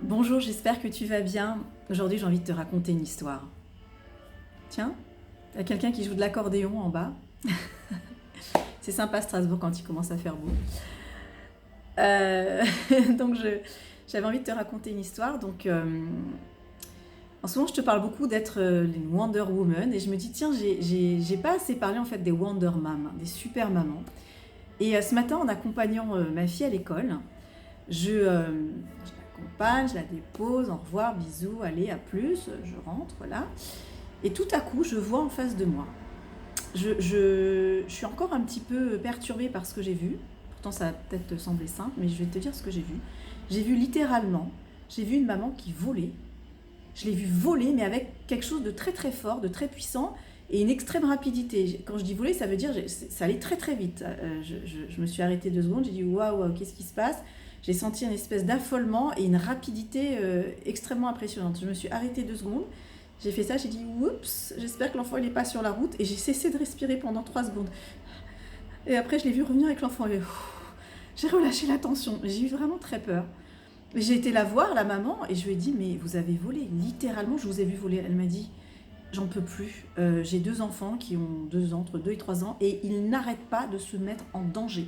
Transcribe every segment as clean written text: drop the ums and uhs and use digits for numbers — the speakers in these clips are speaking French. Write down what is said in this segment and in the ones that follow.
Bonjour, j'espère que tu vas bien. Aujourd'hui, j'ai envie de te raconter une histoire. Tiens, il y a quelqu'un qui joue de l'accordéon en bas. C'est sympa Strasbourg quand il commence à faire beau. Euh, donc, j'avais envie de te raconter une histoire. En ce moment, je te parle beaucoup d'être une Wonder Woman. Et je me dis, tiens, j'ai pas assez parlé en fait des Wonder Mom, des super mamans. Et ce matin, en accompagnant ma fille à l'école, je l'accompagne, je la dépose, au revoir, bisous, allez, à plus, je rentre, là. Et tout à coup, je vois en face de moi. Je suis encore un petit peu perturbée par ce que j'ai vu. Pourtant, ça va peut-être te sembler simple, mais je vais te dire ce que j'ai vu. J'ai vu littéralement, j'ai vu une maman qui volait. Je l'ai vue voler, mais avec quelque chose de très très fort, de très puissant et une extrême rapidité. Quand je dis voler, ça veut dire ça allait très très vite. Je me suis arrêtée 2 secondes, j'ai dit waouh, qu'est-ce qui se passe? J'ai senti une espèce d'affolement et une rapidité extrêmement impressionnante. Je me suis arrêtée 2 secondes, j'ai fait ça, j'ai dit oups, j'espère que l'enfant il n'est pas sur la route et j'ai cessé de respirer pendant 3 secondes. Et après, je l'ai vu revenir avec l'enfant et j'ai relâché la tension. J'ai eu vraiment très peur. J'ai été la voir, la maman, et je lui ai dit, mais vous avez volé, littéralement, je vous ai vu voler. Elle m'a dit, j'en peux plus. J'ai 2 enfants qui ont entre 2 et 3 ans, et ils n'arrêtent pas de se mettre en danger.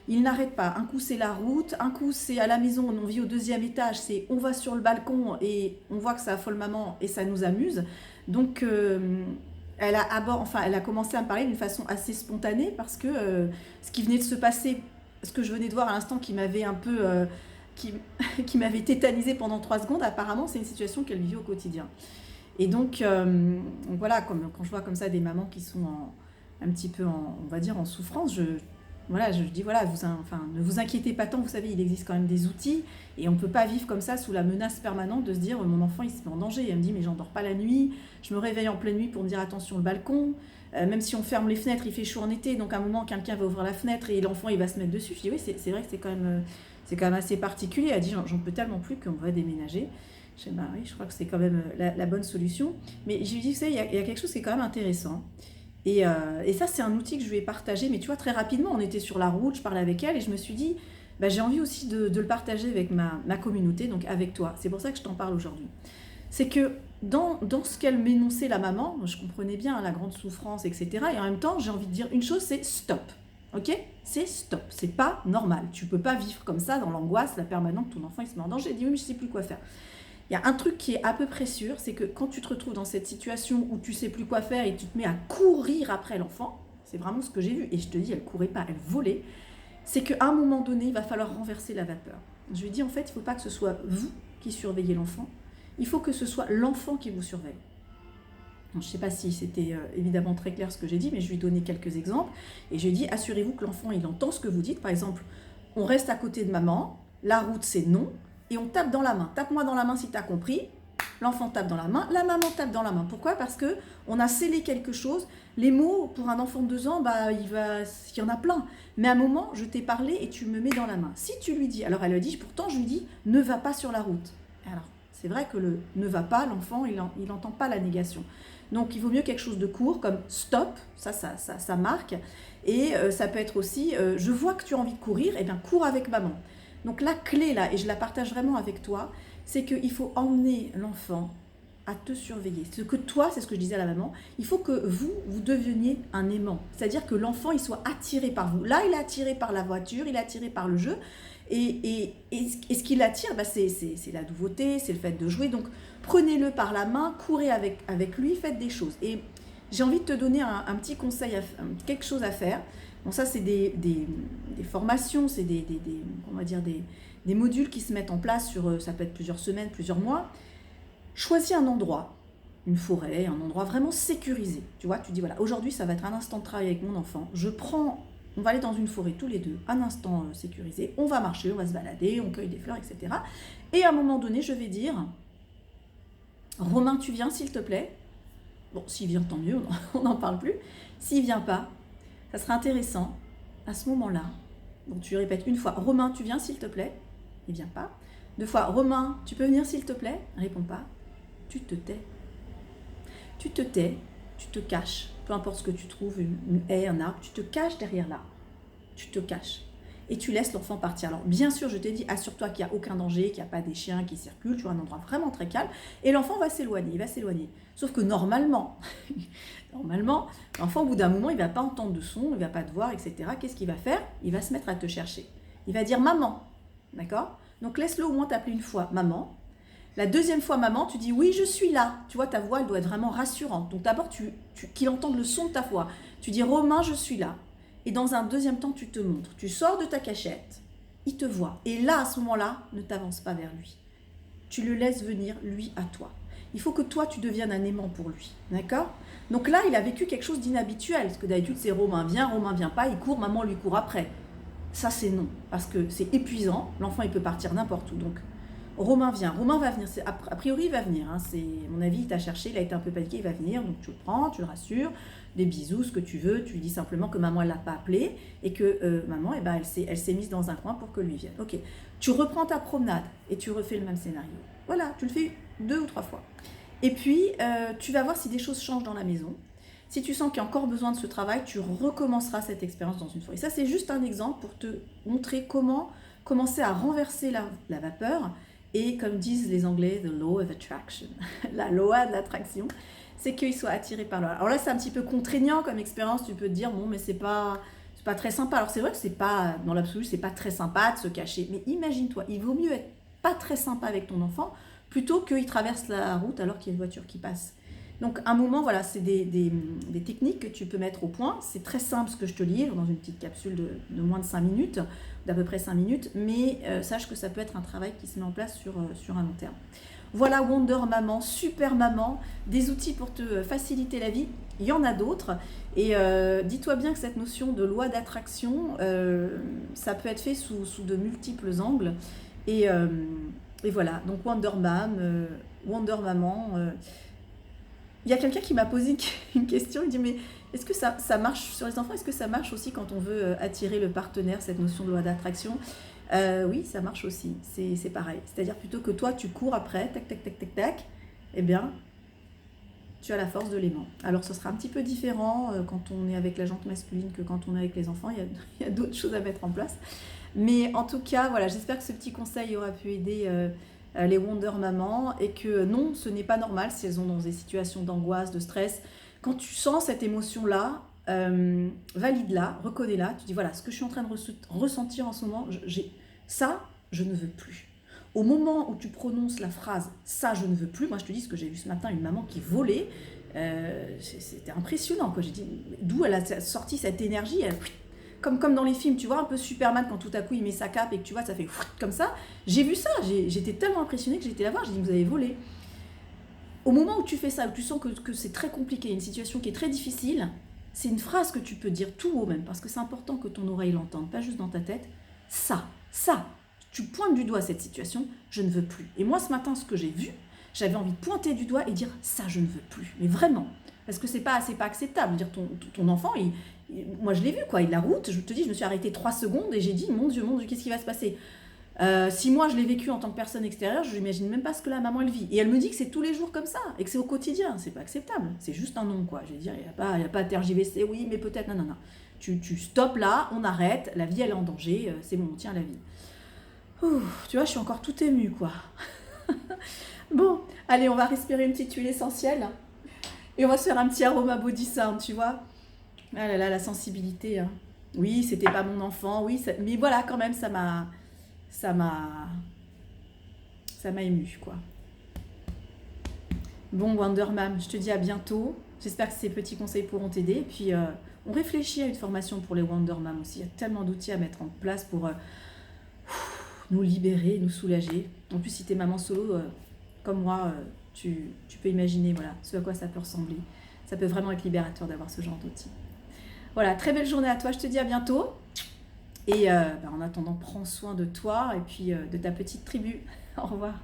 Ils n'arrêtent pas. Un coup, c'est la route, un coup, c'est à la maison, on vit au 2e étage, c'est on va sur le balcon et on voit que ça affole maman et ça nous amuse. Donc, elle a commencé à me parler d'une façon assez spontanée parce que ce qui venait de se passer, ce que je venais de voir à l'instant qui m'avait un peu qui, qui m'avait tétanisé pendant 3 secondes, apparemment c'est une situation qu'elle vit au quotidien. Et donc voilà, quand je vois comme ça des mamans qui sont un petit peu on va dire en souffrance, je dis voilà, ne vous inquiétez pas tant, vous savez, il existe quand même des outils et on ne peut pas vivre comme ça sous la menace permanente de se dire mon enfant il se met en danger. Et elle me dit mais j'endors pas la nuit, je me réveille en pleine nuit pour me dire attention le balcon, même si on ferme les fenêtres, il fait chaud en été, donc à un moment quelqu'un va ouvrir la fenêtre et l'enfant il va se mettre dessus. Je dis oui, c'est vrai que c'est quand même assez particulier. Elle a dit j'en peux tellement plus qu'on va déménager. Je dis bah oui, je crois que c'est quand même la bonne solution. Mais je lui dis, il y a quelque chose qui est quand même intéressant. Et ça, c'est un outil que je lui ai partagé, mais tu vois, très rapidement, on était sur la route, je parlais avec elle, et je me suis dit, bah, j'ai envie aussi de le partager avec ma communauté, donc avec toi. C'est pour ça que je t'en parle aujourd'hui. C'est que dans ce qu'elle m'énonçait, la maman, je comprenais bien hein, la grande souffrance, etc. Et en même temps, j'ai envie de dire une chose, c'est stop. Ok? C'est stop. C'est pas normal. Tu peux pas vivre comme ça, dans l'angoisse, la permanente, ton enfant il se met en danger. J'ai dit oui, mais je sais plus quoi faire. Il y a un truc qui est à peu près sûr, c'est que quand tu te retrouves dans cette situation où tu sais plus quoi faire et tu te mets à courir après l'enfant, c'est vraiment ce que j'ai vu, et je te dis, elle courait pas, elle volait, c'est qu'à un moment donné, il va falloir renverser la vapeur. Je lui dis, en fait, il ne faut pas que ce soit vous qui surveillez l'enfant, il faut que ce soit l'enfant qui vous surveille. Je ne sais pas si c'était évidemment très clair ce que j'ai dit, mais je lui ai donné quelques exemples, et je lui ai dit, assurez-vous que l'enfant, il entend ce que vous dites. Par exemple, on reste à côté de maman, la route c'est non, et on tape dans la main. Tape-moi dans la main si tu as compris. L'enfant tape dans la main, la maman tape dans la main. Pourquoi? Parce que on a scellé quelque chose. Les mots, pour un enfant de 2 ans, il y en a plein. Mais à un moment, je t'ai parlé et tu me mets dans la main. Si tu lui dis, alors elle a dit, pourtant je lui dis, ne va pas sur la route. Alors, c'est vrai que le ne va pas, l'enfant, il n'entend pas la négation. Donc, il vaut mieux quelque chose de court, comme stop, ça marque. Et ça peut être aussi, je vois que tu as envie de courir, et bien cours avec maman. Donc la clé là, et je la partage vraiment avec toi, c'est qu'il faut emmener l'enfant à te surveiller. Ce que toi, c'est ce que je disais à la maman, il faut que vous deveniez un aimant. C'est-à-dire que l'enfant, il soit attiré par vous. Là, il est attiré par la voiture, il est attiré par le jeu. Et ce qui l'attire, c'est la nouveauté, c'est le fait de jouer. Donc prenez-le par la main, courez avec lui, faites des choses. Et j'ai envie de te donner un petit conseil, quelque chose à faire. Bon, ça, c'est des formations, c'est on va dire des modules qui se mettent en place sur, ça peut être plusieurs semaines, plusieurs mois. Choisis un endroit, une forêt, un endroit vraiment sécurisé. Tu vois, tu dis, voilà, aujourd'hui, ça va être un instant de travail avec mon enfant. On va aller dans une forêt tous les deux, un instant sécurisé. On va marcher, on va se balader, on cueille des fleurs, etc. Et à un moment donné, je vais dire, Romain, tu viens, s'il te plaît? Bon, s'il vient, tant mieux, on n'en parle plus. S'il vient pas, ça sera intéressant, à ce moment-là, donc tu répètes une fois, Romain, tu viens s'il te plaît? Il vient pas. 2 fois, Romain, tu peux venir s'il te plaît? Réponds pas. Tu te tais. Tu te tais, tu te caches, peu importe ce que tu trouves, une haie, un arbre, tu te caches derrière là. Tu te caches. et tu laisses l'enfant partir. Alors bien sûr, je t'ai dit, assure-toi qu'il n'y a aucun danger, qu'il n'y a pas des chiens qui circulent, tu vois, un endroit vraiment très calme, et l'enfant va s'éloigner, il va s'éloigner. Sauf que normalement, l'enfant au bout d'un moment, il ne va pas entendre de son, il ne va pas te voir, etc. Qu'est-ce qu'il va faire? Il va se mettre à te chercher. Il va dire maman, d'accord? Donc laisse-le au moins t'appeler une fois maman. La deuxième fois maman, tu dis oui, je suis là. Tu vois, ta voix, elle doit être vraiment rassurante. Donc d'abord, qu'il entende le son de ta voix. Tu dis Romain, je suis là. Et dans un deuxième temps, tu te montres. Tu sors de ta cachette, il te voit. Et là, à ce moment-là, ne t'avance pas vers lui. Tu le laisses venir, lui, à toi. Il faut que toi, tu deviennes un aimant pour lui. D'accord? Donc là, il a vécu quelque chose d'inhabituel. Parce que d'habitude, c'est Romain vient pas, il court, maman lui court après. Ça, c'est non. Parce que c'est épuisant. L'enfant, il peut partir n'importe où. Donc, Romain va venir, a priori il va venir, hein. C'est, à mon avis il t'a cherché, il a été un peu paniqué, il va venir, donc tu le prends, tu le rassures, des bisous, ce que tu veux, tu lui dis simplement que maman elle l'a pas appelé et que maman elle s'est mise dans un coin pour que lui vienne. Ok, tu reprends ta promenade et tu refais le même scénario. Voilà, tu le fais 2 ou 3 fois. Et puis tu vas voir si des choses changent dans la maison. Si tu sens qu'il y a encore besoin de ce travail, tu recommenceras cette expérience dans une fois. Et ça c'est juste un exemple pour te montrer comment commencer à renverser la vapeur. Et comme disent les Anglais, the law of attraction, la loi de l'attraction, c'est qu'ils soient attirés par l'autre. Alors là, c'est un petit peu contraignant comme expérience, tu peux te dire, bon, mais c'est pas très sympa. Alors c'est vrai que c'est pas, dans l'absolu, c'est pas très sympa de se cacher. Mais imagine-toi, il vaut mieux être pas très sympa avec ton enfant, plutôt qu'il traverse la route alors qu'il y a une voiture qui passe. Donc, un moment, voilà, c'est des techniques que tu peux mettre au point. C'est très simple ce que je te livre dans une petite capsule de moins de 5 minutes, d'à peu près 5 minutes, mais sache que ça peut être un travail qui se met en place sur un long terme. Voilà Wonder Maman, super maman, des outils pour te faciliter la vie. Il y en a d'autres. Et dis-toi bien que cette notion de loi d'attraction, ça peut être fait sous de multiples angles. Et voilà, donc Wonder Maman. Il y a quelqu'un qui m'a posé une question, il dit mais est-ce que ça marche sur les enfants? Est-ce que ça marche aussi quand on veut attirer le partenaire, cette notion de loi d'attraction? Oui, ça marche aussi, c'est pareil. C'est-à-dire plutôt que toi tu cours après, tac, tac, tac, tac, tac, eh bien, tu as la force de l'aimant. Alors ce sera un petit peu différent quand on est avec la jante masculine que quand on est avec les enfants, il y a d'autres choses à mettre en place. Mais en tout cas, voilà, j'espère que ce petit conseil aura pu aider les Wonder Maman et que non, ce n'est pas normal si elles sont dans des situations d'angoisse, de stress. Quand tu sens cette émotion-là, valide-la, reconnais-la, tu dis voilà, ce que je suis en train de ressentir en ce moment, ça, je ne veux plus. Au moment où tu prononces la phrase « ça, je ne veux plus », moi je te dis ce que j'ai vu ce matin, une maman qui volait, c'était impressionnant, quoi. J'ai dit d'où elle a sorti cette énergie, comme dans les films, tu vois, un peu Superman quand tout à coup il met sa cape et que tu vois, ça fait comme ça. J'ai vu ça, j'étais tellement impressionnée que j'ai été la voir, j'ai dit vous avez volé. Au moment où tu fais ça, où tu sens que c'est très compliqué, une situation qui est très difficile, c'est une phrase que tu peux dire tout haut même, parce que c'est important que ton oreille l'entende, pas juste dans ta tête. Ça, tu pointes du doigt cette situation, je ne veux plus. Et moi ce matin, ce que j'ai vu, j'avais envie de pointer du doigt et dire ça, je ne veux plus. Mais vraiment, parce que c'est pas acceptable. Dire ton enfant, moi je l'ai vu quoi, la route, je te dis, je me suis arrêtée 3 secondes et j'ai dit mon Dieu, qu'est-ce qui va se passer? Si moi je l'ai vécu en tant que personne extérieure, je n'imagine même pas ce que la maman elle vit. Et elle me dit que c'est tous les jours comme ça et que c'est au quotidien. C'est pas acceptable. C'est juste un non quoi. Je veux dire, il n'y a pas à tergiverser. Oui, mais peut-être. Non. Tu stoppes là, on arrête. La vie elle est en danger. C'est bon, on tient la vie. Ouh, tu vois, je suis encore tout émue quoi. Bon, allez, on va respirer une petite huile essentielle et on va se faire un petit aroma body sound, tu vois. Ah là là, la sensibilité. Hein. Oui, c'était pas mon enfant. Oui, mais voilà, quand même, ça m'a ému quoi. Bon Wonder Mam, je te dis à bientôt. J'espère que ces petits conseils pourront t'aider. Et puis on réfléchit à une formation pour les Wonder Mam aussi. Il y a tellement d'outils à mettre en place pour nous libérer, nous soulager. En plus, si t'es maman solo comme moi, tu peux imaginer voilà, ce à quoi ça peut ressembler. Ça peut vraiment être libérateur d'avoir ce genre d'outils. Voilà, très belle journée à toi. Je te dis à bientôt. Et en attendant, prends soin de toi et puis de ta petite tribu. Au revoir.